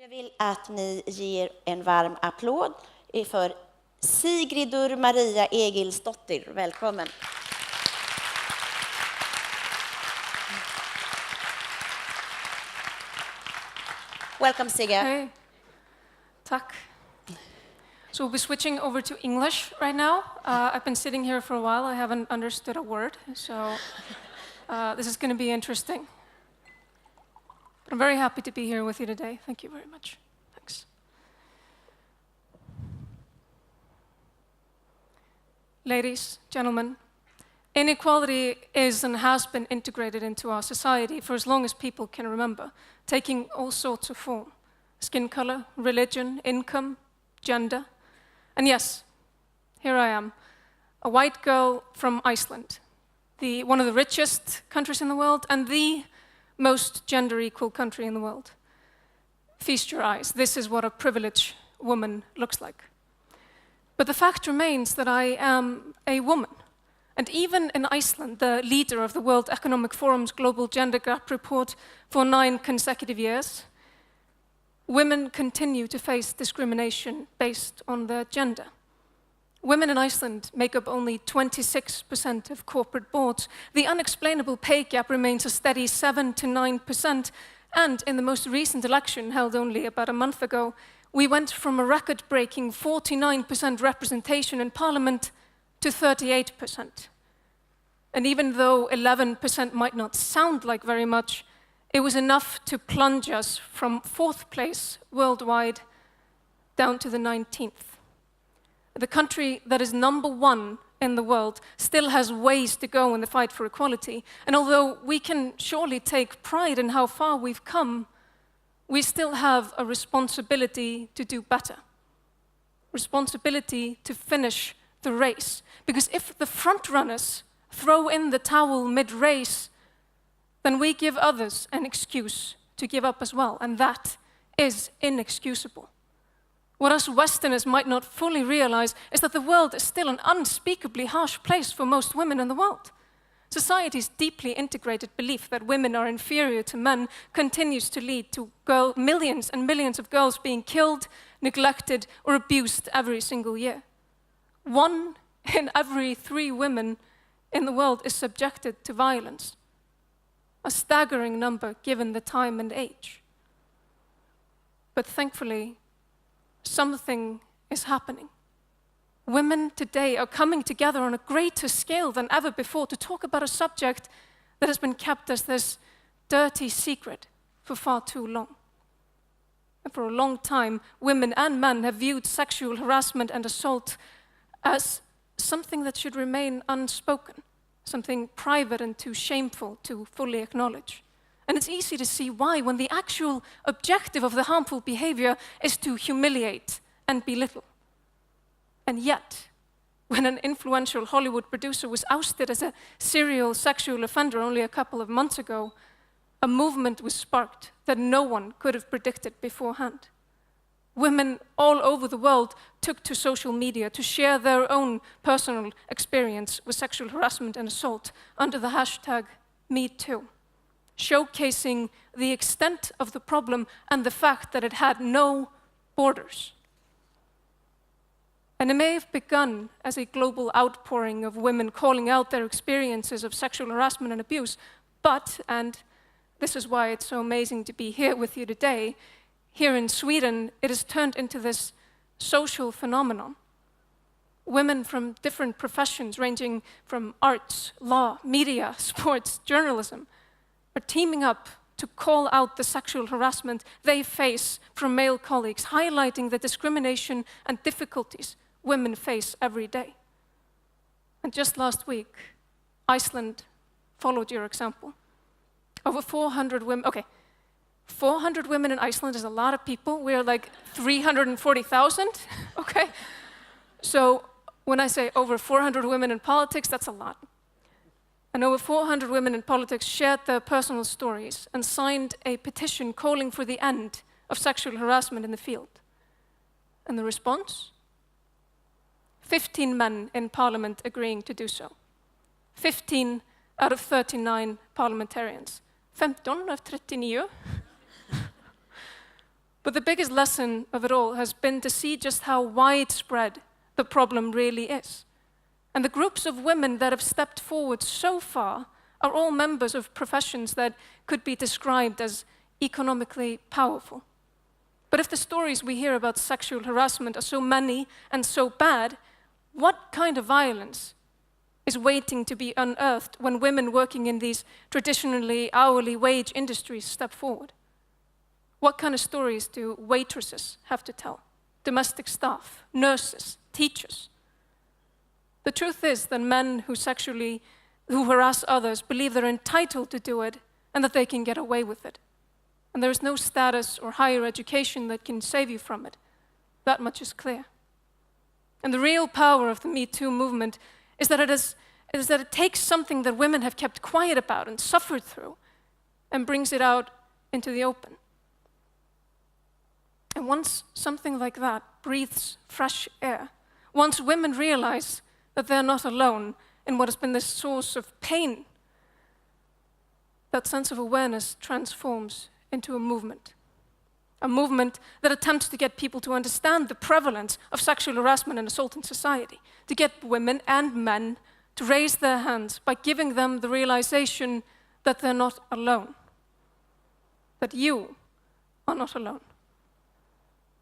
Jag vill att ni ger en varm applåd för Sigríður María Egilsdóttir. Välkommen. Welcome, Sigge. Hey, tack. So we'll be switching over to English right now. I've been sitting here for a while. I haven't understood a word, so this is going to be interesting. But I'm very happy to be here with you today. Thank you very much. Thanks. Ladies, gentlemen, inequality is and has been integrated into our society for as long as people can remember, taking all sorts of form: skin color, religion, income, gender. And yes, here I am, a white girl from Iceland, one of the richest countries in the world and the most gender-equal country in the world. Feast your eyes. This is what a privileged woman looks like. But the fact remains that I am a woman. And even in Iceland, the leader of the World Economic Forum's Global Gender Gap Report for 9 consecutive years, women continue to face discrimination based on their gender. Women in Iceland make up only 26% of corporate boards. The unexplainable pay gap remains a steady 7 to 9%. And in the most recent election, held only about a month ago, we went from a record-breaking 49% representation in parliament to 38%. And even though 11% might not sound like very much, it was enough to plunge us from 4th place worldwide down to the 19th. The country that is #1 in the world still has ways to go in the fight for equality. And although we can surely take pride in how far we've come, we still have a responsibility to do better. Responsibility to finish the race. Because if the front runners throw in the towel mid-race, then we give others an excuse to give up as well, and that is inexcusable. What us Westerners might not fully realize is that the world is still an unspeakably harsh place for most women in the world. Society's deeply integrated belief that women are inferior to men continues to lead to millions and millions of girls being killed, neglected, or abused every single year. 1 in every 3 women in the world is subjected to violence. A staggering number given the time and age. But thankfully, something is happening. Women today are coming together on a greater scale than ever before to talk about a subject that has been kept as this dirty secret for far too long. And for a long time, women and men have viewed sexual harassment and assault as something that should remain unspoken, something private and too shameful to fully acknowledge. And it's easy to see why, when the actual objective of the harmful behavior is to humiliate and belittle. And yet, when an influential Hollywood producer was ousted as a serial sexual offender only a couple of months ago, a movement was sparked that no one could have predicted beforehand. Women all over the world took to social media to share their own personal experience with sexual harassment and assault under the hashtag #MeToo, showcasing the extent of the problem and the fact that it had no borders. And it may have begun as a global outpouring of women calling out their experiences of sexual harassment and abuse, but, and this is why it's so amazing to be here with you today, here in Sweden, it has turned into this social phenomenon. Women from different professions, ranging from arts, law, media, sports, journalism, are teaming up to call out the sexual harassment they face from male colleagues, highlighting the discrimination and difficulties women face every day. And just last week, Iceland followed your example. Over 400 women, 400 women in Iceland is a lot of people. We're like 340,000, okay? So when I say over 400 women in politics, that's a lot. And over 400 women in politics shared their personal stories and signed a petition calling for the end of sexual harassment in the field. And the response? 15 men in parliament agreeing to do so. 15 out of 39 parliamentarians. 15 av 39. But the biggest lesson of it all has been to see just how widespread the problem really is. And the groups of women that have stepped forward so far are all members of professions that could be described as economically powerful. But if the stories we hear about sexual harassment are so many and so bad, what kind of violence is waiting to be unearthed when women working in these traditionally hourly wage industries step forward? What kind of stories do waitresses have to tell? Domestic staff, nurses, teachers? The truth is that men who harass others believe they're entitled to do it and that they can get away with it. And there is no status or higher education that can save you from it. That much is clear. And the real power of the Me Too movement is that it takes something that women have kept quiet about and suffered through and brings it out into the open. And once something like that breathes fresh air, once women realize that they're not alone in what has been the source of pain, that sense of awareness transforms into a movement that attempts to get people to understand the prevalence of sexual harassment and assault in society, to get women and men to raise their hands by giving them the realization that they're not alone, that you are not alone,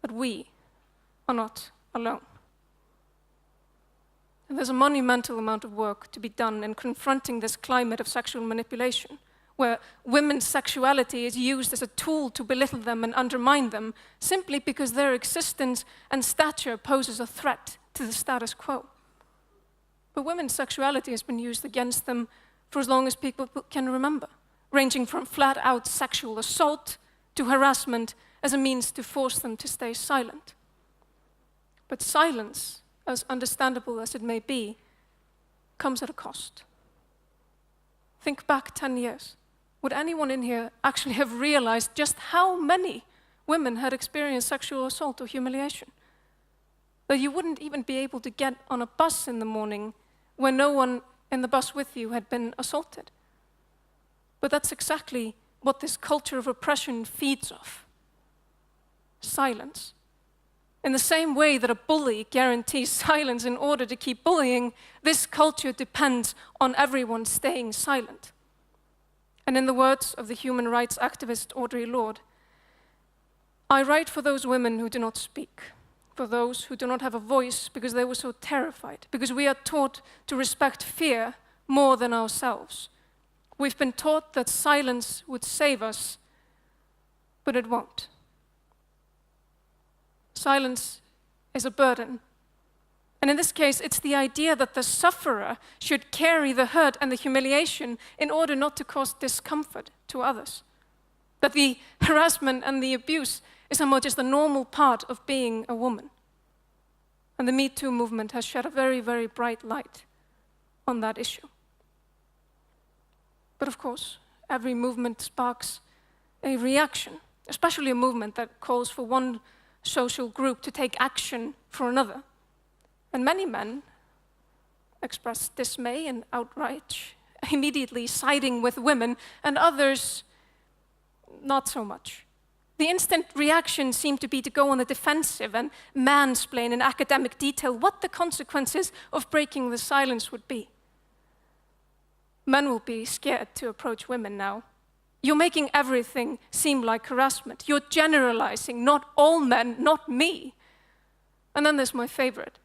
that we are not alone. And there's a monumental amount of work to be done in confronting this climate of sexual manipulation, where women's sexuality is used as a tool to belittle them and undermine them simply because their existence and stature poses a threat to the status quo. But women's sexuality has been used against them for as long as people can remember, ranging from flat-out sexual assault to harassment as a means to force them to stay silent. But silence, as understandable as it may be, comes at a cost. Think back 10 years. Would anyone in here actually have realized just how many women had experienced sexual assault or humiliation? That you wouldn't even be able to get on a bus in the morning when no one in the bus with you had been assaulted. But that's exactly what this culture of oppression feeds off. Silence. In the same way that a bully guarantees silence in order to keep bullying, this culture depends on everyone staying silent. And in the words of the human rights activist Audre Lorde, I write for those women who do not speak, for those who do not have a voice because they were so terrified, because we are taught to respect fear more than ourselves. We've been taught that silence would save us, but it won't. Silence is a burden. And in this case, it's the idea that the sufferer should carry the hurt and the humiliation in order not to cause discomfort to others. That the harassment and the abuse is somehow just a normal part of being a woman. And the Me Too movement has shed a very, very bright light on that issue. But of course, every movement sparks a reaction, especially a movement that calls for one social group to take action for another. And many men express dismay and outrage, immediately siding with women, and others not so much. The instant reaction seemed to be to go on the defensive and mansplain in academic detail what the consequences of breaking the silence would be. Men will be scared to approach women now. You're making everything seem like harassment. You're generalizing, not all men, not me. And then there's my favorite.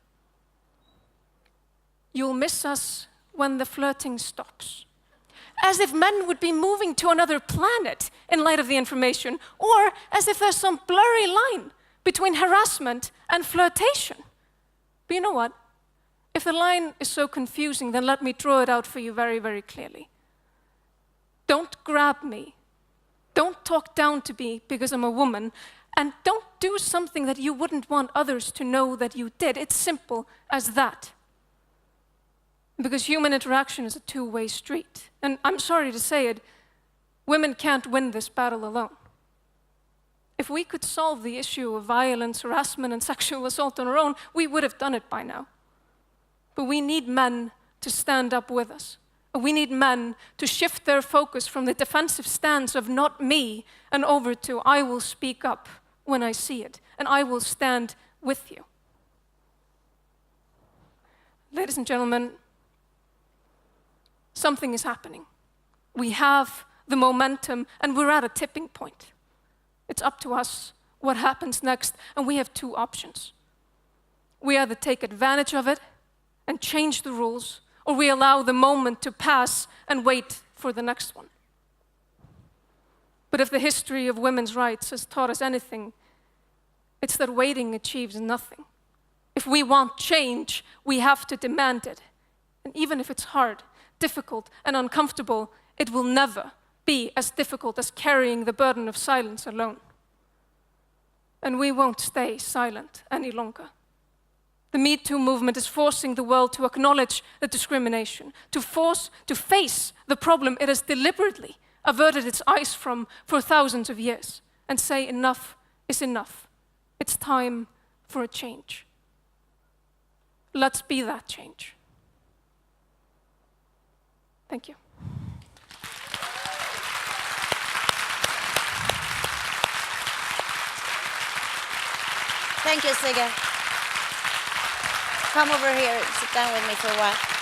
You'll miss us when the flirting stops. As if men would be moving to another planet in light of the information, or as if there's some blurry line between harassment and flirtation. But you know what? If the line is so confusing, then let me draw it out for you very, very clearly. Don't grab me. Don't talk down to me because I'm a woman. And don't do something that you wouldn't want others to know that you did. It's simple as that. Because human interaction is a two-way street. And I'm sorry to say it, women can't win this battle alone. If we could solve the issue of violence, harassment, and sexual assault on our own, we would have done it by now. But we need men to stand up with us. We need men to shift their focus from the defensive stance of not me and over to I will speak up when I see it, and I will stand with you. Ladies and gentlemen, something is happening. We have the momentum, and we're at a tipping point. It's up to us what happens next, and we have two options. We either take advantage of it and change the rules, or we allow the moment to pass and wait for the next one. But if the history of women's rights has taught us anything, it's that waiting achieves nothing. If we want change, we have to demand it. And even if it's hard, difficult, and uncomfortable, it will never be as difficult as carrying the burden of silence alone. And we won't stay silent any longer. The metoo movement is forcing the world to acknowledge the discrimination, to face the problem it has deliberately averted its eyes from for thousands of years, and say enough is enough. It's time for a change. Let's be that change. Thank you. Thank you, Sigge. Come over here and sit down with me for a while.